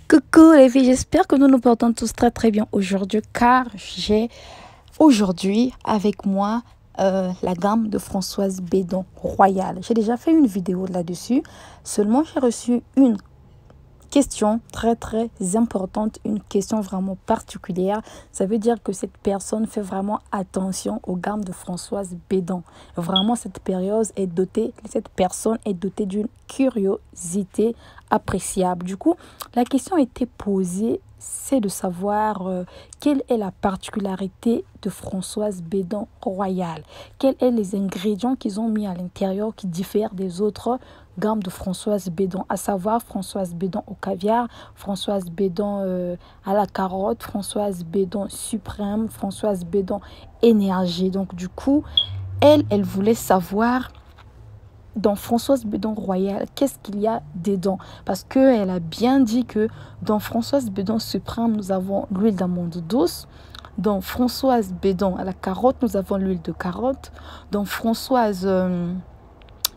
Coucou les filles, j'espère que nous nous portons tous très bien aujourd'hui car j'ai aujourd'hui avec moi la gamme de Françoise Bédon Royal. J'ai déjà fait une vidéo là-dessus, seulement j'ai reçu une question très importante, une question vraiment particulière. Ça veut dire que cette personne fait vraiment attention aux gammes de Françoise Bédon. Vraiment, cette personne est dotée d'une curiosité appréciable. Du coup, la question a été posée, c'est de savoir quelle est la particularité de Françoise Bédon Royal. Quels sont les ingrédients qu'ils ont mis à l'intérieur qui diffèrent des autres gamme de Françoise Bédon, à savoir Françoise Bédon au caviar, Françoise Bédon à la carotte, Françoise Bédon suprême, Françoise Bédon énergie. Donc du coup, elle voulait savoir dans Françoise Bédon Royal, qu'est-ce qu'il y a dedans? Parce qu'elle a bien dit que dans Françoise Bédon suprême, nous avons l'huile d'amande douce. Dans Françoise Bédon à la carotte, nous avons l'huile de carotte. Dans Françoise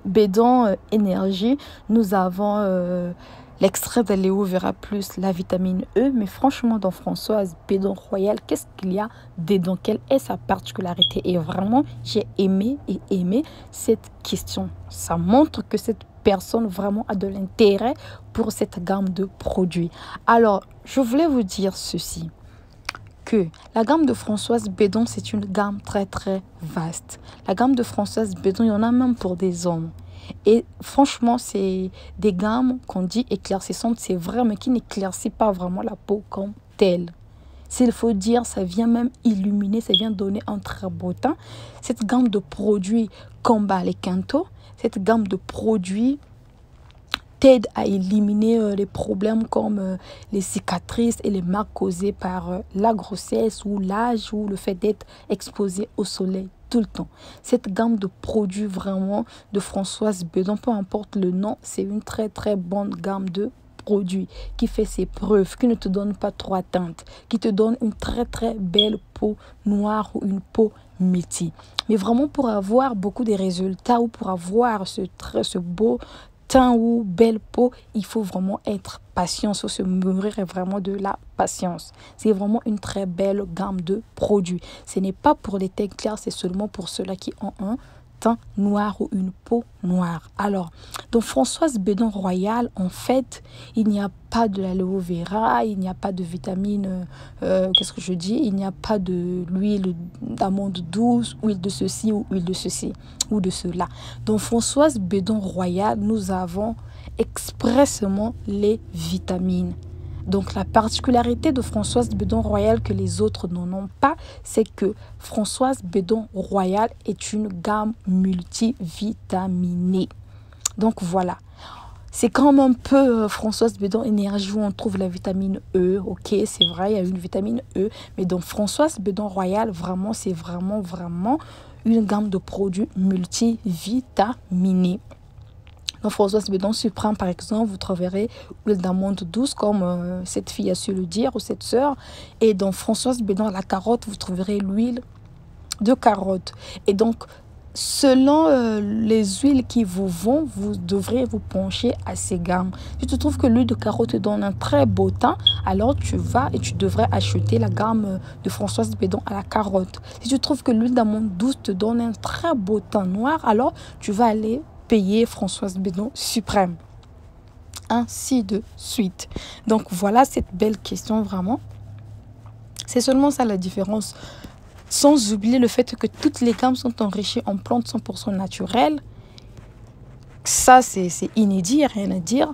Bédon énergie, nous avons l'extrait d'aloe vera plus la vitamine E. Mais franchement, dans Françoise Bédon Royal, qu'est-ce qu'il y a dedans? Quelle est sa particularité? Et vraiment, j'ai aimé cette question. Ça montre que cette personne vraiment a de l'intérêt pour cette gamme de produits. Alors, je voulais vous dire ceci. Que la gamme de Françoise Bédon, c'est une gamme très vaste. La gamme de Françoise Bédon, il y en a même pour des hommes. Et franchement, c'est des gammes qu'on dit éclaircissantes, c'est vrai, mais qui n'éclaircit pas vraiment la peau comme telle. S'il faut dire, ça vient même illuminer, ça vient donner un très beau teint. Cette gamme de produits combat les quintaux. Cette gamme de produits t'aide à éliminer les problèmes comme les cicatrices et les marques causées par la grossesse ou l'âge ou le fait d'être exposé au soleil tout le temps. Cette gamme de produits vraiment de Françoise Bédon, peu importe le nom, c'est une très bonne gamme de produits qui fait ses preuves, qui ne te donne pas trois teintes, qui te donne une très belle peau noire ou une peau métis. Mais vraiment pour avoir beaucoup de résultats ou pour avoir ce beau teint ou belle peau, il faut vraiment être patient, faut se mûrir vraiment de la patience. C'est vraiment une très belle gamme de produits. Ce n'est pas pour les teints clairs, c'est seulement pour ceux-là qui ont un teint noir ou une peau noire. Alors, dans Françoise Bédon Royal, en fait, il n'y a pas de l'aloe vera, il n'y a pas de vitamine, qu'est-ce que je dis? Il n'y a pas de l'huile d'amande douce, huile de ceci ou huile de ceci ou de cela. Dans Françoise Bédon Royal, nous avons expressément les vitamines. Donc la particularité de Françoise Bédon Royal que les autres n'en ont pas, c'est que Françoise Bédon Royal est une gamme multivitaminée. Donc voilà. C'est comme un peu Françoise Bédon Énergie où on trouve la vitamine E. Ok, c'est vrai, il y a une vitamine E. Mais dans Françoise Bédon Royal, vraiment, c'est vraiment une gamme de produits multivitaminés. Dans Françoise Bédon Suprême, par exemple, vous trouverez l'huile d'amande douce, comme cette fille a su le dire, ou cette sœur. Et dans Françoise Bédon à la carotte, vous trouverez l'huile de carotte. Et donc, selon les huiles qui vous vont, vous devrez vous pencher à ces gammes. Si tu trouves que l'huile de carotte te donne un très beau teint, alors tu vas et tu devrais acheter la gamme de Françoise Bédon à la carotte. Si tu trouves que l'huile d'amande douce te donne un très beau teint noir, alors tu vas aller payer Françoise Bédon Suprême. Ainsi de suite. Donc voilà cette belle question vraiment. C'est seulement ça la différence. Sans oublier le fait que toutes les gammes sont enrichies en plantes 100% naturelles. Ça, c'est inédit, rien à dire.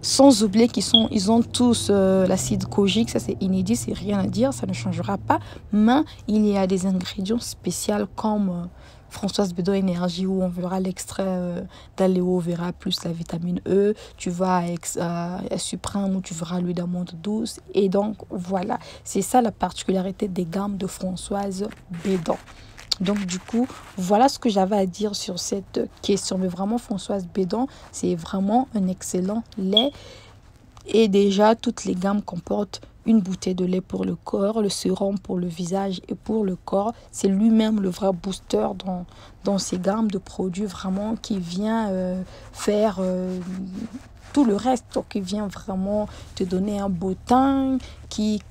Sans oublier qu'ils ont tous l'acide kojique, ça c'est inédit, c'est rien à dire, ça ne changera pas. Mais il y a des ingrédients spéciaux comme Françoise Bédon Énergie où on verra l'extrait d'aloe vera plus la vitamine E. Tu vas à Suprême où tu verras l'huile d'amande douce. Et donc voilà, c'est ça la particularité des gammes de Françoise Bédon. Donc du coup, voilà ce que j'avais à dire sur cette question. Mais vraiment, Françoise Bédon, c'est vraiment un excellent lait. Et déjà, toutes les gammes comportent une bouteille de lait pour le corps, le sérum pour le visage et pour le corps. C'est lui-même le vrai booster dans ces gammes de produits vraiment qui vient faire tout le reste qui vient vraiment te donner un beau teint, qui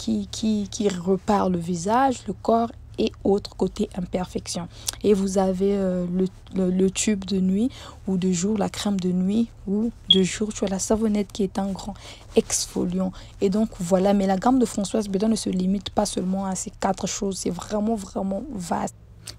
repart le visage, le corps et autres côté imperfection. Et vous avez le tube de nuit ou de jour, la crème de nuit ou de jour, tu as la savonnette qui est un grand exfoliant. Et donc voilà, mais la gamme de Françoise Bédon ne se limite pas seulement à ces 4 choses, c'est vraiment vaste.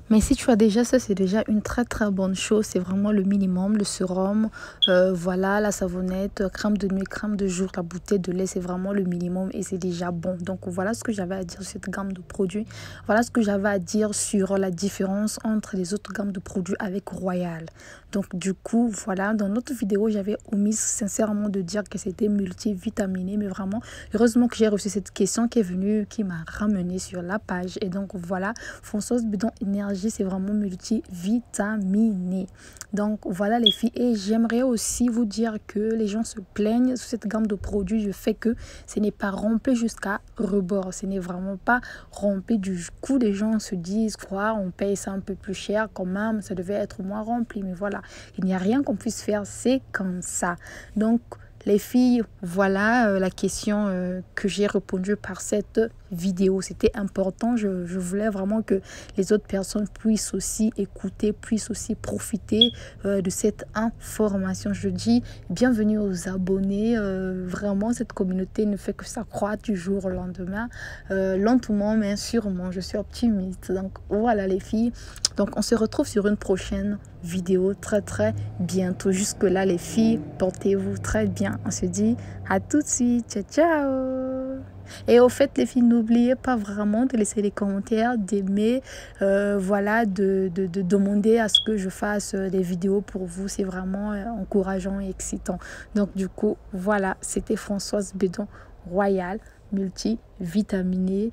Mais si tu as déjà ça, c'est déjà une très bonne chose. C'est vraiment le minimum. Le sérum, voilà, la savonnette, crème de nuit, crème de jour, la bouteille de lait, c'est vraiment le minimum et c'est déjà bon. Donc voilà ce que j'avais à dire sur cette gamme de produits. Voilà ce que j'avais à dire sur la différence entre les autres gammes de produits avec Royal. Donc du coup, voilà, dans notre vidéo, j'avais omis sincèrement de dire que c'était multivitaminé. Mais vraiment, heureusement que j'ai reçu cette question qui est venue, qui m'a ramené sur la page. Et donc voilà, Françoise Bédon Énergie, c'est vraiment multivitaminé. Donc voilà les filles, et j'aimerais aussi vous dire que les gens se plaignent sur cette gamme de produits. Je fais que ce n'est pas rempli jusqu'à rebord, ce n'est vraiment pas rempli. Du coup les gens se disent quoi, on paye ça un peu plus cher quand même, ça devait être moins rempli. Mais voilà, il n'y a rien qu'on puisse faire, c'est comme ça. Donc les filles, voilà la question que j'ai répondu par cette vidéo. C'était important. Je voulais vraiment que les autres personnes puissent aussi écouter, puissent aussi profiter de cette information. Je dis bienvenue aux abonnés. Vraiment, cette communauté ne fait que s'accroître du jour au lendemain. Lentement, mais sûrement. Je suis optimiste. Donc voilà les filles. Donc on se retrouve sur une prochaine vidéo très bientôt. Jusque là les filles, portez-vous très bien. On se dit à tout de suite. Ciao ciao. Et au fait les filles, n'oubliez pas vraiment de laisser les commentaires, d'aimer, voilà, de demander à ce que je fasse des vidéos pour vous. C'est vraiment encourageant et excitant. Donc du coup voilà, c'était Françoise Bédon Royal multivitaminée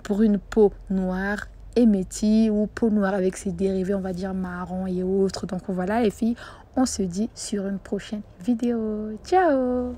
pour une peau noire émétis ou peau noire avec ses dérivés, on va dire marron et autres. Donc voilà les filles, on se dit sur une prochaine vidéo. Ciao.